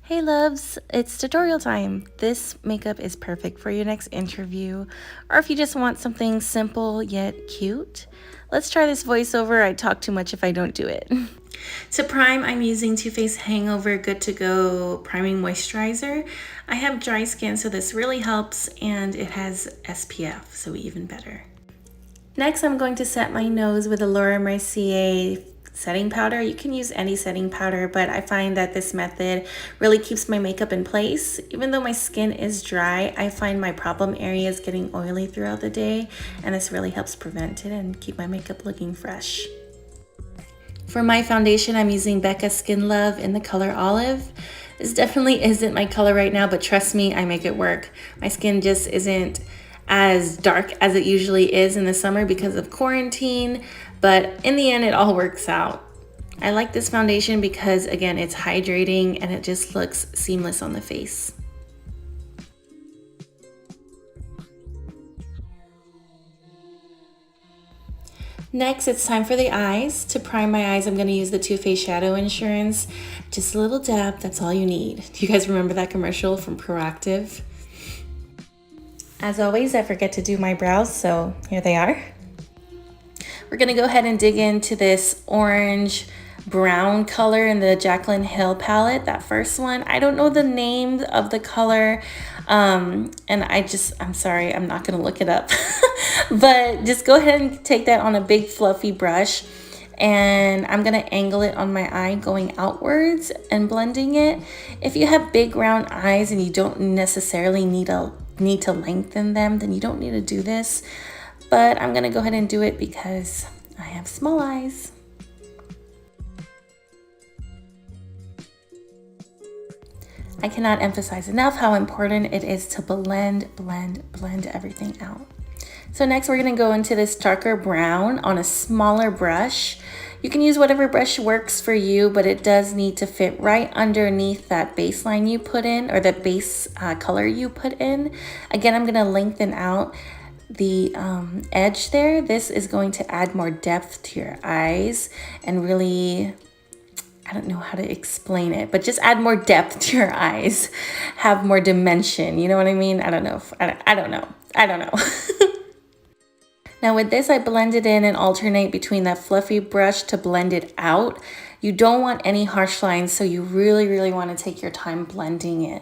Hey loves, it's tutorial time. This makeup is perfect for your next interview, or if you just want something simple yet cute. Let's try this voiceover. I talk too much if I don't do it. To prime, I'm using Too Faced Hangover Good to Go Priming Moisturizer. I have dry skin, so this really helps, and it has SPF, so even better. Next, I'm going to set my nose with a Laura Mercier setting powder. You can use any setting powder, but I find that this method really keeps my makeup in place. Even though my skin is dry, I find my problem areas getting oily throughout the day, and this really helps prevent it and keep my makeup looking fresh. For my foundation, I'm using Becca Skin Love in the color Olive. This definitely isn't my color right now, but trust me, I make it work. My skin just isn't as dark as it usually is in the summer because of quarantine, but in the end, it all works out. I like this foundation because, again, it's hydrating and it just looks seamless on the face. Next, it's time for the eyes. To prime my eyes, I'm going to use the Too Faced Shadow Insurance. Just a little dab, that's all you need. Do you guys remember that commercial from Proactive? As always, I forget to do my brows, so here they are. We're gonna go ahead and dig into this orange brown color in the Jaclyn Hill palette, that first one. I don't know the name of the color, and I'm sorry, I'm not gonna look it up. But just go ahead and take that on a big fluffy brush, and I'm gonna angle it on my eye going outwards and blending it. If you have big round eyes and you don't necessarily need to lengthen them, then you don't need to do this. But I'm gonna go ahead and do it because I have small eyes. I cannot emphasize enough how important it is to blend everything out. So next we're gonna go into this darker brown on a smaller brush. You can use whatever brush works for you, but it does need to fit right underneath that baseline you put in, or the base color you put in. Again, I'm gonna lengthen out the edge there. This is going to add more depth to your eyes and really, I don't know how to explain it, but just add more depth to your eyes, have more dimension. You know what I mean? I don't know. I don't know. Now with this, I blend it in and alternate between that fluffy brush to blend it out. You don't want any harsh lines, so you really want to take your time blending it.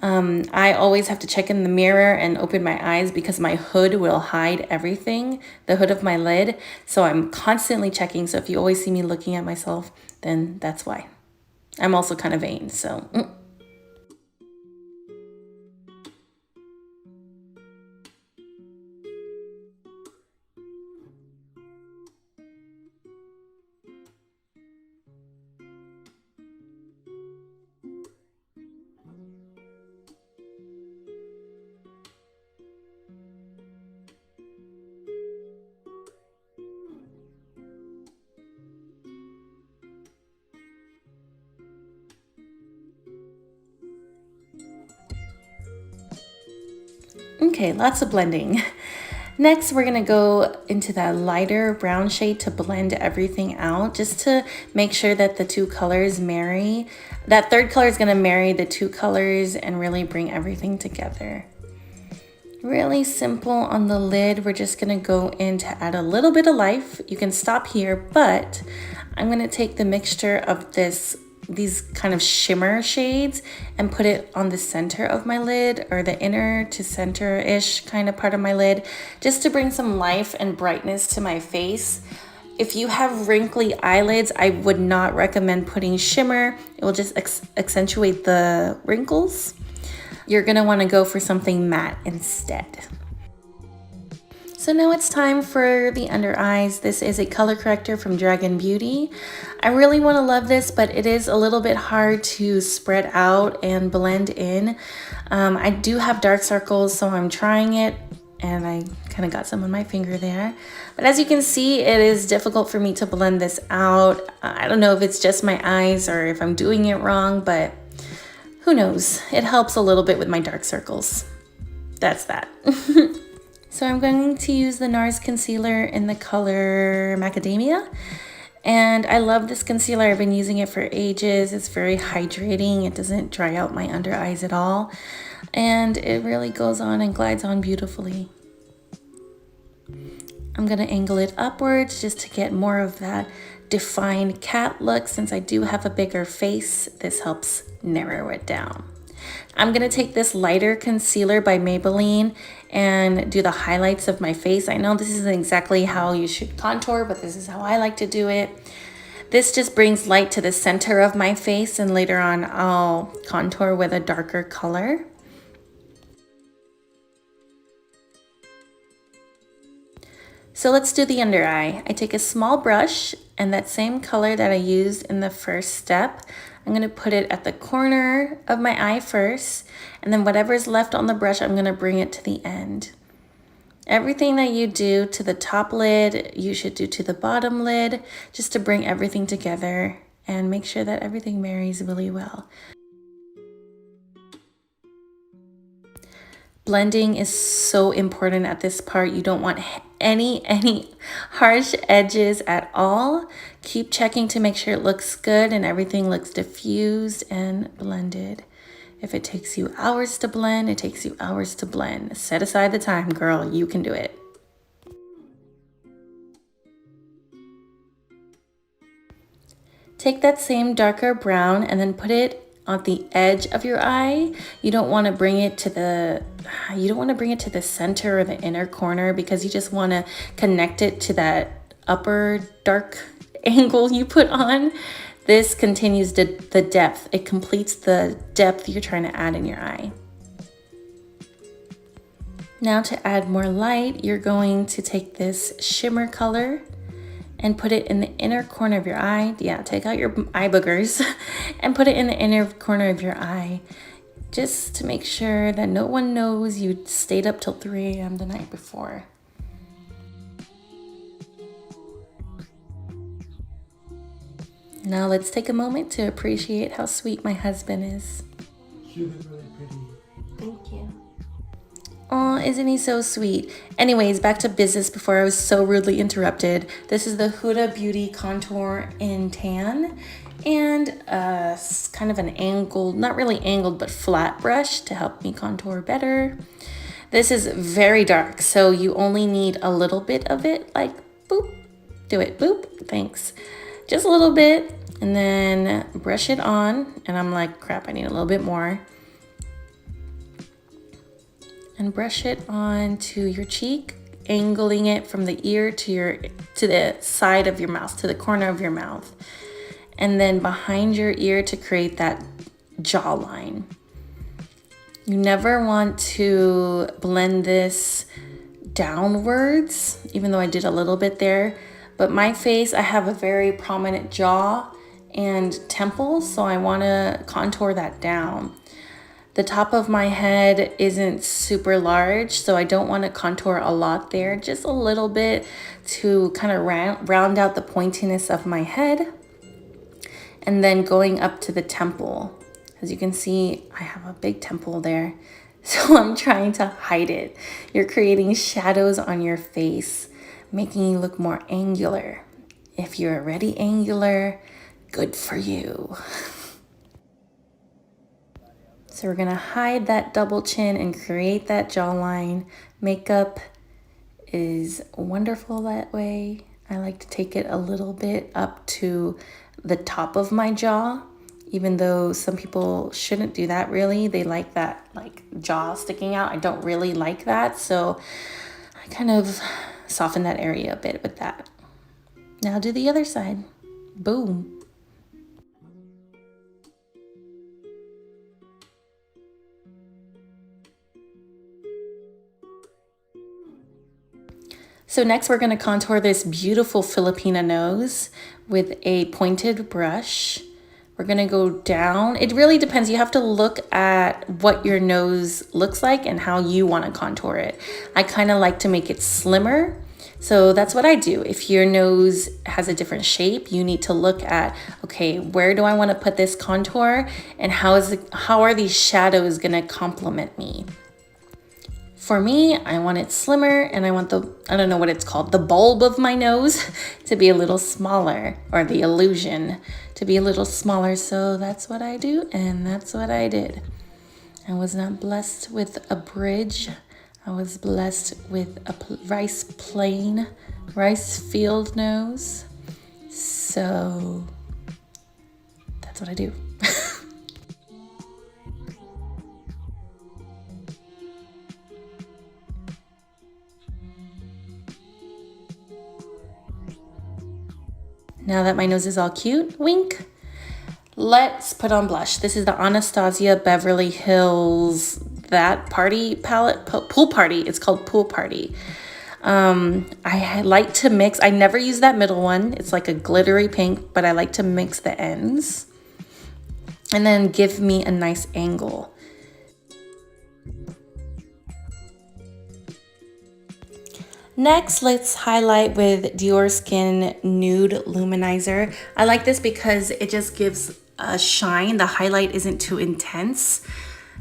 I always have to check in the mirror and open my eyes because my hood will hide everything, the hood of my lid. So I'm constantly checking. So if you always see me looking at myself, then that's why. I'm also kind of vain, so. Okay, lots of blending. Next, we're gonna go into that lighter brown shade to blend everything out, just to make sure that the two colors marry. That third color is gonna marry the two colors and really bring everything together. Really simple on the lid. We're just gonna go in to add a little bit of life. You can stop here, but I'm gonna take the mixture of these kind of shimmer shades and put it on the center of my lid, or the inner to center-ish kind of part of my lid, just to bring some life and brightness to my face. If you have wrinkly eyelids, I would not recommend putting shimmer. It will just accentuate the wrinkles. You're gonna wanna go for something matte instead. So now it's time for the under eyes. This is a color corrector from Dragon Beauty. I really want to love this, but it is a little bit hard to spread out and blend in. I do have dark circles, so I'm trying it, and I kind of got some on my finger there. But as you can see, it is difficult for me to blend this out. I don't know if it's just my eyes or if I'm doing it wrong, but who knows? It helps a little bit with my dark circles. That's that. So I'm going to use the NARS concealer in the color Macadamia. And I love this concealer. I've been using it for ages. It's very hydrating. It doesn't dry out my under eyes at all. And it really goes on and glides on beautifully. I'm gonna angle it upwards just to get more of that defined cat look. Since I do have a bigger face, this helps narrow it down. I'm gonna take this lighter concealer by Maybelline and do the highlights of my face. I know this isn't exactly how you should contour, but this is how I like to do it. This just brings light to the center of my face, and later on I'll contour with a darker color. So let's do the under eye. I take a small brush and that same color that I used in the first step, I'm gonna put it at the corner of my eye first, and then whatever's left on the brush, I'm gonna bring it to the end. Everything that you do to the top lid, you should do to the bottom lid, just to bring everything together and make sure that everything marries really well. Blending is so important at this part. You don't want any harsh edges at all. Keep checking to make sure it looks good and everything looks diffused and blended. If it takes you hours to blend, it takes you hours to blend. Set aside the time, girl. You can do it. Take that same darker brown and then put it on the edge of your eye. You don't want to bring it to the center or the inner corner, because you just want to connect it to that upper dark angle you put on. This continues the depth. It completes the depth you're trying to add in your eye. Now to add more light, you're going to take this shimmer color and put it in the inner corner of your eye. Yeah, take out your eye boogers and put it in the inner corner of your eye, just to make sure that no one knows you stayed up till 3 a.m. the night before. Now let's take a moment to appreciate how sweet my husband is. You look really pretty. Thank you. Oh, isn't he so sweet? Anyways, back to business before I was so rudely interrupted. This is the Huda Beauty Contour in Tan, and kind of an angled, not really angled, but flat brush to help me contour better. This is very dark, so you only need a little bit of it, like boop, do it, boop, thanks. Just a little bit, and then brush it on, and I'm like, crap, I need a little bit more. And brush it onto your cheek, angling it from the ear to the side of your mouth, to the corner of your mouth, and then behind your ear to create that jawline. You never want to blend this downwards, even though I did a little bit there. But my face, I have a very prominent jaw and temple, so I want to contour that down. The top of my head isn't super large, so I don't want to contour a lot there, just a little bit to kind of round out the pointiness of my head. And then going up to the temple. As you can see, I have a big temple there, so I'm trying to hide it. You're creating shadows on your face, making you look more angular. If you're already angular, good for you. So we're gonna hide that double chin and create that jawline. Makeup is wonderful that way. I like to take it a little bit up to the top of my jaw, even though some people shouldn't do that really. They like that like jaw sticking out. I don't really like that, so I kind of soften that area a bit with that. Now do the other side. Boom. So next we're going to contour this beautiful Filipina nose with a pointed brush. We're going to go down. It really depends. You have to look at what your nose looks like and how you want to contour it. I kind of like to make it slimmer. So that's what I do. If your nose has a different shape, you need to look at, okay, where do I want to put this contour, and how are these shadows going to complement me? For me, I want it slimmer and I want the, I don't know what it's called, the bulb of my nose to be a little smaller, or the illusion to be a little smaller. So that's what I do, and that's what I did. I was not blessed with a bridge. I was blessed with a rice field nose. So that's what I do. Now that my nose is all cute, wink, let's put on blush. This is the Anastasia Beverly Hills That Party palette, Pool Party. It's called Pool Party. I like to mix. I never use that middle one. It's like a glittery pink, but I like to mix the ends and then give me a nice angle. Next, let's highlight with Dior Skin Nude Luminizer. I like this because it just gives a shine. The highlight isn't too intense,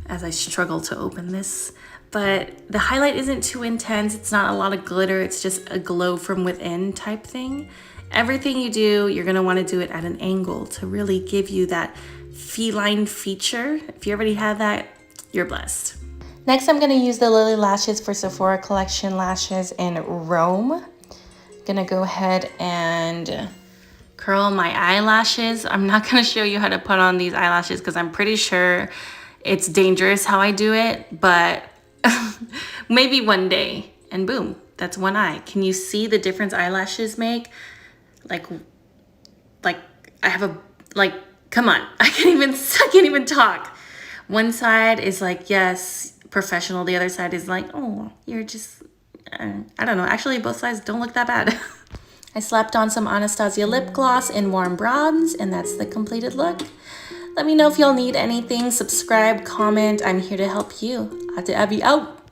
as I struggle to open this. But the highlight isn't too intense. It's not a lot of glitter. It's just a glow from within type thing. Everything you do, you're gonna wanna do it at an angle to really give you that feline feature. If you already have that, you're blessed. Next, I'm gonna use the Lily Lashes for Sephora Collection Lashes in Rome. Gonna go ahead and curl my eyelashes. I'm not gonna show you how to put on these eyelashes because I'm pretty sure it's dangerous how I do it, but maybe one day, and boom, that's one eye. Can you see the difference eyelashes make? Like I have a, like, come on, I can't even talk. One side is like, yes, professional. The other side is like, oh, you're just, I don't know. Actually, both sides don't look that bad. I slapped on some Anastasia lip gloss in warm bronze, and that's the completed look. Let me know if y'all need anything. Subscribe, comment. I'm here to help you. Ateh Avy out.